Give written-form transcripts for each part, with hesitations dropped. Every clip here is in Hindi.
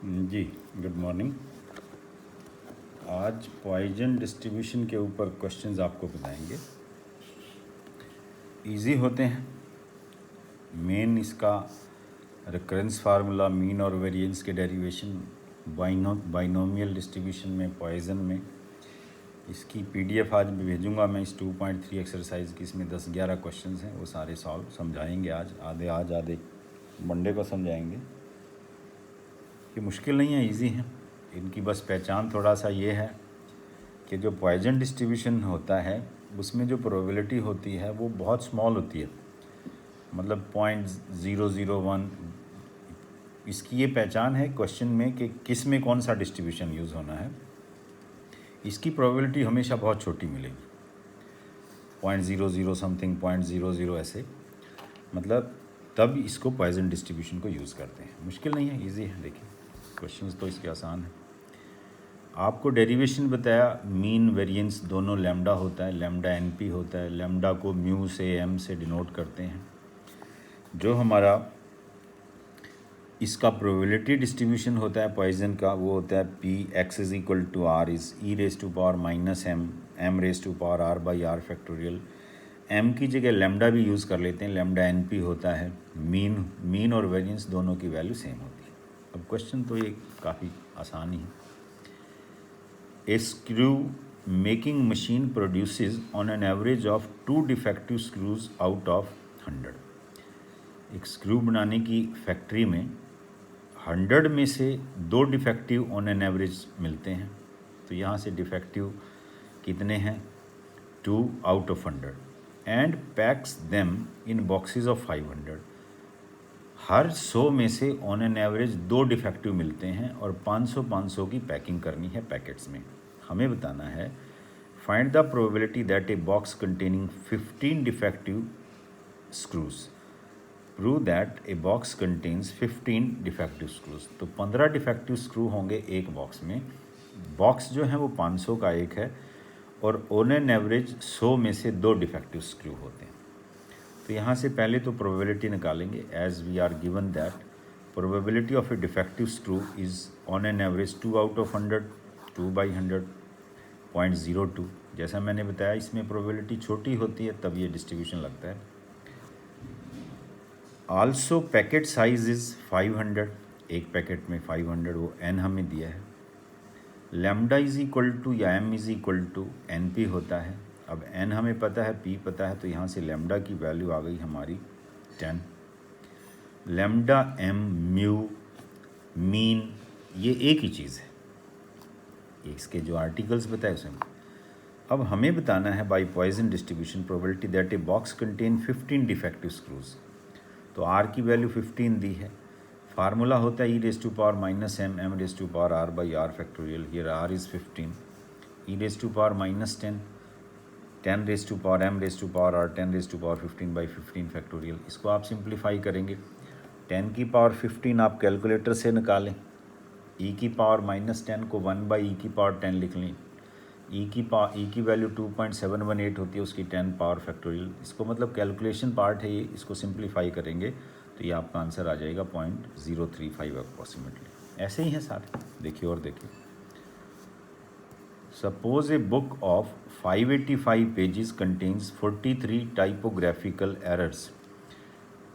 जी, गुड मॉर्निंग। आज पॉइजन डिस्ट्रीब्यूशन के ऊपर क्वेश्चंस आपको बताएंगे। इजी होते हैं। मेन इसका रिकरेंस फार्मूला, मीन और वेरिएंस के डेरिवेशन, बाइनोमियल डिस्ट्रीब्यूशन में, पॉइजन में। इसकी पीडीएफ आज भी भेजूंगा मैं। इस 2.3 एक्सरसाइज की, इसमें 10-11 क्वेश्चंस हैं, वो सारे सॉल्व समझाएंगे आज आधे मंडे को समझाएंगे। ये मुश्किल नहीं है, इजी है। इनकी बस पहचान थोड़ा सा ये है कि जो पॉइजन डिस्ट्रीब्यूशन होता है उसमें जो प्रोबेबिलिटी होती है वो बहुत स्मॉल होती है, मतलब 0.001। इसकी ये पहचान है क्वेश्चन में कि किस में कौन सा डिस्ट्रीब्यूशन यूज़ होना है। इसकी प्रोबेबिलिटी हमेशा बहुत छोटी मिलेगी, 0.00 समथिंग, 0.00 ऐसे, मतलब तब इसको पॉइजन डिस्ट्रीब्यूशन को यूज़ करते हैं। मुश्किल नहीं है, इजी है। देखिए क्वेश्चंस तो इसके आसान है। आपको डेरिवेशन बताया, मीन वेरिएंस दोनों लैम्डा होता है, लैम्डा एनपी होता है। लैम्डा को म्यू से एम से डिनोट करते हैं। जो हमारा इसका प्रोबेबिलिटी डिस्ट्रीब्यूशन होता है पॉइजन का, वो होता है P X is equal to R is E raise to power minus M raise to power R by R factorial. M की जगह लैम्डा भी यूज़ कर लेते हैं, लैम्डा एनपी होता है। मीन और वेरिएंस दोनों की वैल्यू सेम होती है। अब क्वेश्चन तो ये काफ़ी आसान ही है। A screw making machine produces on an average of 2 defective screws out of 100। एक स्क्रू बनाने की फैक्ट्री में 100 में से 2 डिफेक्टिव ऑन एन एवरेज मिलते हैं। तो यहाँ से डिफेक्टिव कितने हैं? 2 out of 100 and PACS them in boxes of 500। हर 100 में से ऑन एन एवरेज 2 डिफेक्टिव मिलते हैं और 500 की पैकिंग करनी है पैकेट्स में। हमें बताना है find the probability that a box containing 15 defective screws. Prove that a box contains 15 defective screws. तो 15 डिफेक्टिव स्क्रू होंगे एक बॉक्स में। बॉक्स जो है वो 500 का एक है और ऑन एन एवरेज 100 में से 2 डिफेक्टिव स्क्रू होते हैं। तो यहाँ से पहले तो प्रोबेबिलिटी निकालेंगे। As we are given that probability of a defective screw is on an average 2 out of 100, 2/100, 0.02। जैसा मैंने बताया इसमें प्रोबेबिलिटी छोटी होती है तब ये डिस्ट्रीब्यूशन लगता है। आल्सो पैकेट साइज इज़ 500, एक पैकेट में 500, वो एन हमें दिया है। लैम्डा इज इक्वल टू या M is equal to N P होता है। अब एन हमें पता है, पी पता है, तो यहाँ से लैम्डा की वैल्यू आ गई हमारी 10। लैम्डा एम म्यू मीन ये एक ही चीज़ है, इसके जो आर्टिकल्स बताए उसमें। अब हमें बताना है by Poisson distribution probability that a box contain 15 defective screws. तो आर की वैल्यू 15 दी है। फार्मूला होता है E raise to power minus M raise to power R by R factorial. Here R is 15, E raise to power minus 10 raise to power M raise to power R 10 raise to power 15/15 factorial. इसको आप सिंप्लीफाई करेंगे। 10 की पावर 15 आप कैलकुलेटर से निकालें। ई की पावर -10 को 1/e की पावर 10 लिख लें। ई की वैल्यू 2.718 होती है, उसकी 10 पावर फैक्टोरियल। इसको मतलब कैलकुलेशन पार्ट है ये, इसको सिंप्लीफाई करेंगे तो ये आपका आंसर आ जाएगा 0.035 अप्रॉक्सीमेटली। ऐसे ही है सारे। देखिए और देखिए। Suppose a book of 585 pages contains 43 typographical errors.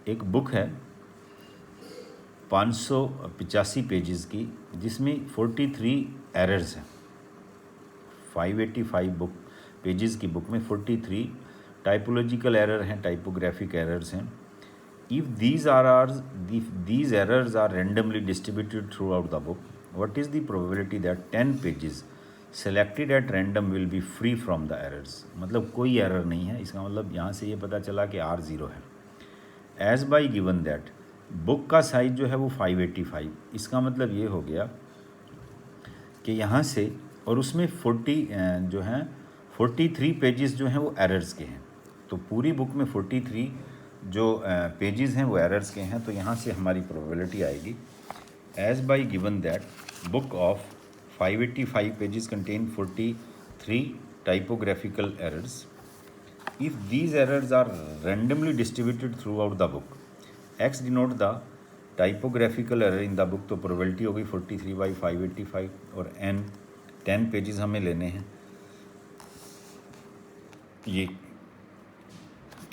एक बुक है 585 पेजेस की जिसमें 43 एरर्स हैं। 585 पेजेस की बुक में 43 टाइपोलॉजिकल एरर हैं, टाइपोग्राफिक एरर्स हैं। If these errors are randomly distributed throughout the book, what is the probability that 10 pages selected at random will be free from the errors? मतलब कोई एरर नहीं है। इसका मतलब यहाँ से ये पता चला कि R 0 है। As by given that book का साइज जो है वो 585। इसका मतलब ये हो गया कि यहाँ से और उसमें 43 पेजेस जो हैं वो एरर्स के हैं। तो पूरी बुक में 43 जो पेजेस हैं वो एरर्स के हैं। तो यहाँ से हमारी प्रोबेबिलिटी आएगी as by given that book of 585 pages contain 43 typographical errors. If these errors are randomly distributed throughout the book, X denote the typographical error in the book, तो प्रोबेबिलिटी हो गई 43/585 और n 10 पेजेस हमें लेने हैं। ये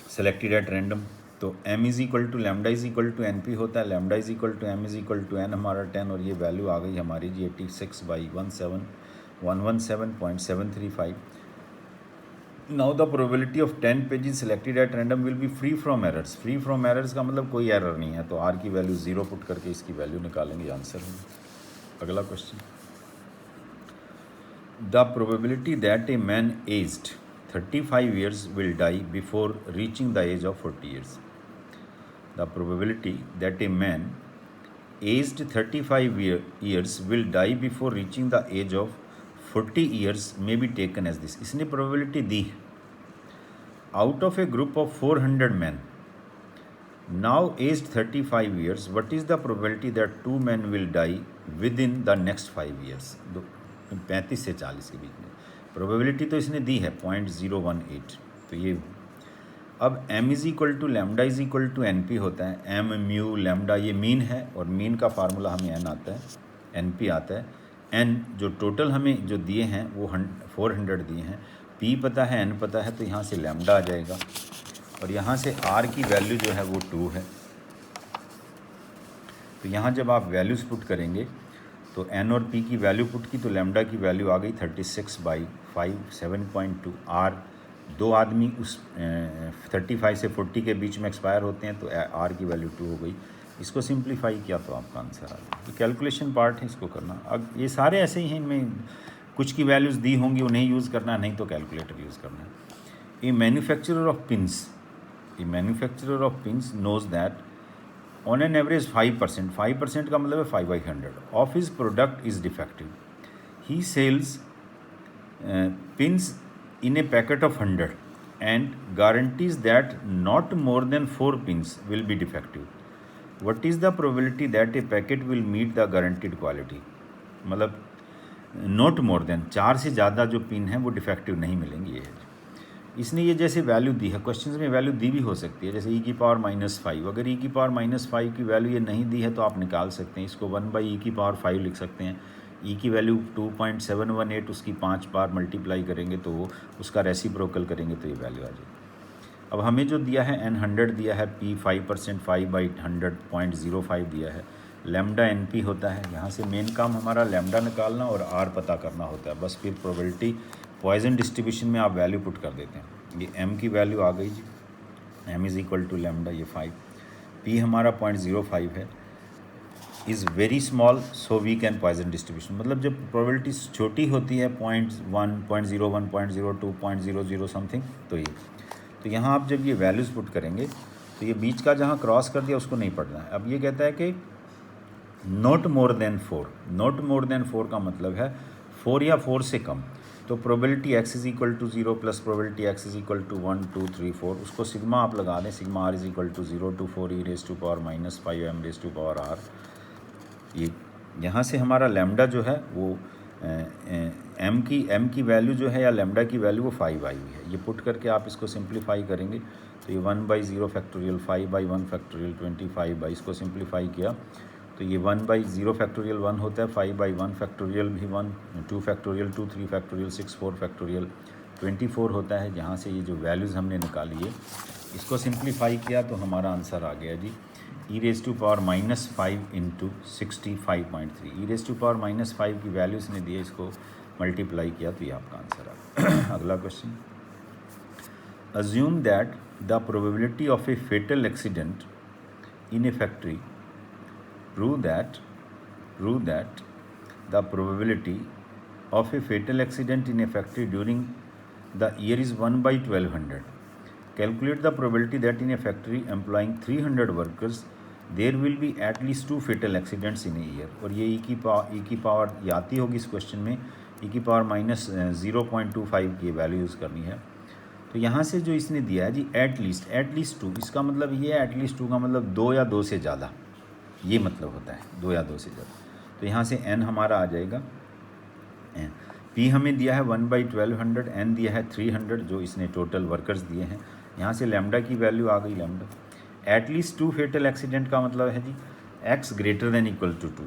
सेलेक्टेड एट रैंडम, तो m is equal to lambda is equal to N P होता है, lambda is equal to m is equal to n हमारा 10, और ये वैल्यू आ गई हमारी जी 86/17117.735। Now the probability of 10 pages selected at random will be free from errors. Free from errors का मतलब कोई एरर नहीं है, तो r की वैल्यू 0 पुट करके इसकी वैल्यू निकालेंगे, आंसर होगा। अगला question, the probability that a man aged 35 years will die before reaching the age of 40 years. The probability that a man aged 35 years will die before reaching the age of 40 years may be taken as this. इसने probability दी है, out of a group of 400 men now aged 35 years, what is the probability that 2 men will die within the next 5 years? 35 से 40 के बीच में प्रोबेबिलिटी तो इसने दी है 0.018। तो ये अब m is equal to lambda is equal to N P होता है, m म्यू लैम्डा ये मीन है, और मीन का फार्मूला हमें n आता है, एन पी आता है। n जो टोटल हमें जो दिए हैं वो 400 दिए हैं, p पता है, n पता है, तो यहाँ से लैम्डा आ जाएगा, और यहाँ से r की वैल्यू जो है वो 2 है। तो यहाँ जब आप वैल्यूज़ पुट करेंगे तो n और p की वैल्यू पुट की, तो लैम्डा की वैल्यू आ गई 36/5 7.2। r दो आदमी उस 35 से 40 के बीच में एक्सपायर होते हैं, तो r की वैल्यू 2 हो गई। इसको सिंप्लीफाई किया तो आपका आंसर आ गया। ये कैलकुलेशन पार्ट है, इसको करना। अब ये सारे ऐसे ही हैं, इनमें कुछ की वैल्यूज़ दी होंगी उन्हें यूज़ करना, नहीं तो कैलकुलेटर यूज़ करना है। A manufacturer of pins knows that on an average 5% का मतलब है 5/100 of his product is defective. He sells pins in a packet of 100 and guarantees that not more than 4 pins will be defective. What is the probability that a packet will meet the guaranteed quality? मतलब नॉट मोर देन 4 से ज़्यादा जो पिन है वो डिफेक्टिव नहीं मिलेंगी। ये इसने ये जैसे वैल्यू दी है, क्वेश्चंस में वैल्यू दी भी हो सकती है, जैसे e⁻⁵। अगर e⁻⁵ की वैल्यू ये नहीं दी है तो आप निकाल सकते हैं, इसको 1/e⁵ लिख सकते हैं। e की वैल्यू 2.718, उसकी 5 बार मल्टीप्लाई करेंगे तो वो उसका रेसिप्रोकल करेंगे तो ये वैल्यू आ जाएगी। अब हमें जो दिया है n 100 दिया है, p 5%, 5/100 0.05 दिया है, लैम्डा np होता है। यहाँ से मेन काम हमारा लैम्डा निकालना और r पता करना होता है, बस फिर प्रोबेबिलिटी पॉइजन डिस्ट्रीब्यूशन में आप वैल्यू पुट कर देते हैं। ये m की वैल्यू आ गई जी, m is equal to lambda, ये 5, p हमारा 0.05 है, is very small so we can Poisson distribution. मतलब जब प्रोबेबिलिटी छोटी होती है 0.1, 0.01, 0.02, 0.00 समथिंग, तो ये तो यहाँ आप जब ये वैल्यूज़ पुट करेंगे तो ये बीच का जहाँ क्रॉस कर दिया उसको नहीं पढ़ना है। अब ये कहता है कि not more than 4, not more than 4 का मतलब है 4 या 4 से कम। तो probability x is equal to 0 plus probability x is equal to 1 2 3 4, उसको सिग्मा आप लगा दें, sigma r is equal to 0 to 4 e⁻⁻5m⁻⁻r। ये यहाँ से हमारा लैम्डा जो है वो m की वैल्यू जो है या लैम्डा की वैल्यू वो 5 आई हुई है। ये पुट करके आप इसको सिंप्लीफाई करेंगे तो ये 1/0 फैक्टोरियल 5/1 फैक्टोरियल 25 इसको सिंप्लीफाई किया तो ये 1/0 फैक्टोरियल 1 होता है, 5/1 फैक्टोरियल भी 1, 2 फैक्टोरियल 2, 3 फैक्टोरियल 6, 4 फैक्टोरियल 24 होता है। जहाँ से ये जो वैल्यूज़ हमने निकाली है इसको सिंप्लीफाई किया तो हमारा आंसर आ गया जी e⁻⁻5 इंटू 65.3। e⁻⁻5 की वैल्यूज़ ने दिए, इसको मल्टीप्लाई किया तो ये आपका आंसर आ गया। अगला question, assume that the probability of a fatal accident in a factory prove that the probability of a fatal accident in a factory during the year is 1/1200. Calculate the probability that in a factory employing 300 workers there will be at least 2 fatal accidents in a year। और ये e की पावर आती होगी इस क्वेश्चन में, e⁻⁻0.25 की वैल्यू यूज़ करनी है। तो यहाँ से जो इसने दिया है जी एटलीस्ट 2, इसका मतलब ये है एटलीस्ट 2 का मतलब 2 या 2 से ज़्यादा, ये मतलब होता है 2 या 2 से ज़्यादा। तो यहाँ से n हमारा आ जाएगा, p हमें दिया है 1/1200, n दिया है 300 जो इसने टोटल वर्कर्स दिए हैं। यहाँ से लैम्डा की वैल्यू आ गई, लैम्डा एटलीस्ट 2 फेटल एक्सीडेंट का मतलब है जी x greater than equal to 2,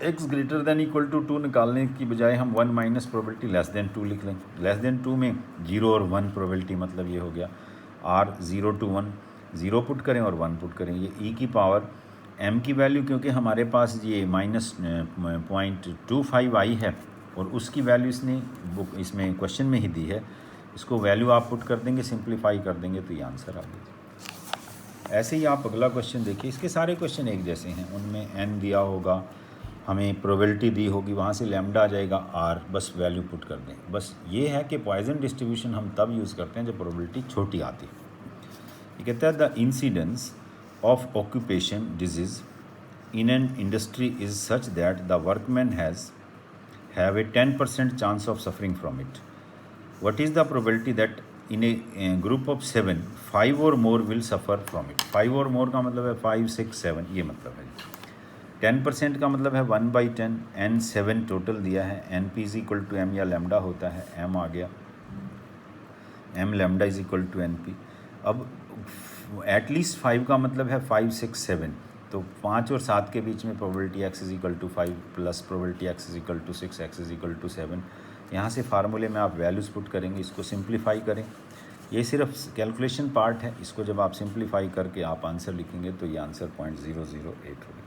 x greater than equal to 2 निकालने की बजाय हम 1 माइनस प्रोबेबिलिटी लेस देन 2 लिख लें। लेस देन 2 में 0 और 1 प्रोबेबिलिटी, मतलब ये हो गया r 0 to 1, 0 पुट करें और 1 पुट करें, ये e की पावर m की वैल्यू, क्योंकि हमारे पास ये -0.25 आई है और उसकी वैल्यू इसने बुक इसमें क्वेश्चन में ही दी है, इसको वैल्यू आप पुट कर देंगे, सिंप्लीफाई कर देंगे तो ये आंसर आ गया। ऐसे ही आप अगला क्वेश्चन देखिए, इसके सारे क्वेश्चन एक जैसे हैं, उनमें n दिया होगा, हमें प्रोबेबिलिटी दी होगी, वहाँ से लैम्डा आ जाएगा r, बस वैल्यू पुट कर दें। बस ये है कि पॉइजन डिस्ट्रीब्यूशन हम तब यूज़ करते हैं जब प्रोबेबिलिटी छोटी आती है। ये कहता है the incidence of occupation disease in an industry is such that the workman have a 10% chance of suffering from it. What is the probability that in a group of 7, 5 or more will suffer from it? 5 और more का मतलब है 5, 6, 7, ये मतलब है। 10% का मतलब है 1/10, n 7 टोटल दिया है, np is equal to m या लैम्डा होता है, m आ गया, m lambda is equal to np। अब एटलीस्ट 5 का मतलब है 5, 6, 7, तो 5 और 7 के बीच में probability x is equal to 5 plus probability x is equal to 6, x is equal to 7। यहाँ से फार्मूले में आप वैल्यूज़ पुट करेंगे, इसको सिंप्लीफाई करें, ये सिर्फ कैलकुलेशन पार्ट है, इसको जब आप सिंप्लीफाई करके आप आंसर लिखेंगे तो ये आंसर 0.008 होगा।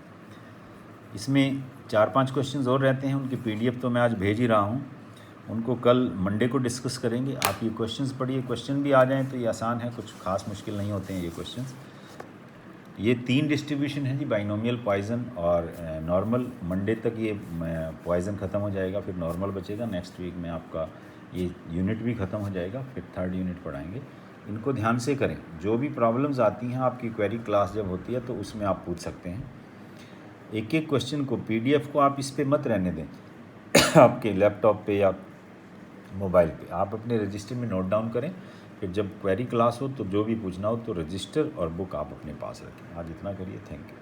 इसमें 4-5 क्वेश्चंस और रहते हैं, उनकी PDF तो मैं आज भेज ही रहा हूँ, उनको कल मंडे को डिस्कस करेंगे। आप ये क्वेश्चंस पढ़िए, क्वेश्चन भी आ जाएँ तो ये आसान है, कुछ खास मुश्किल नहीं होते हैं ये क्वेश्चंस। ये 3 डिस्ट्रीब्यूशन है जी, बाइनोमियल, पॉइजन और नॉर्मल। मंडे तक ये पॉइजन ख़त्म हो जाएगा, फिर नॉर्मल बचेगा। नेक्स्ट वीक में आपका ये यूनिट भी ख़त्म हो जाएगा, फिर 3rd यूनिट पढ़ाएंगे। इनको ध्यान से करें, जो भी प्रॉब्लम्स आती हैं आपकी क्वेरी क्लास जब होती है तो उसमें आप पूछ सकते हैं। एक एक क्वेश्चन को PDF को आप इस पर मत रहने दें आपके लैपटॉप पे या मोबाइल पे, आप अपने रजिस्टर में नोट डाउन करें, फिर जब क्वेरी क्लास हो तो जो भी पूछना हो तो रजिस्टर और बुक आप अपने पास रखें। आज इतना करिए, थैंक यू।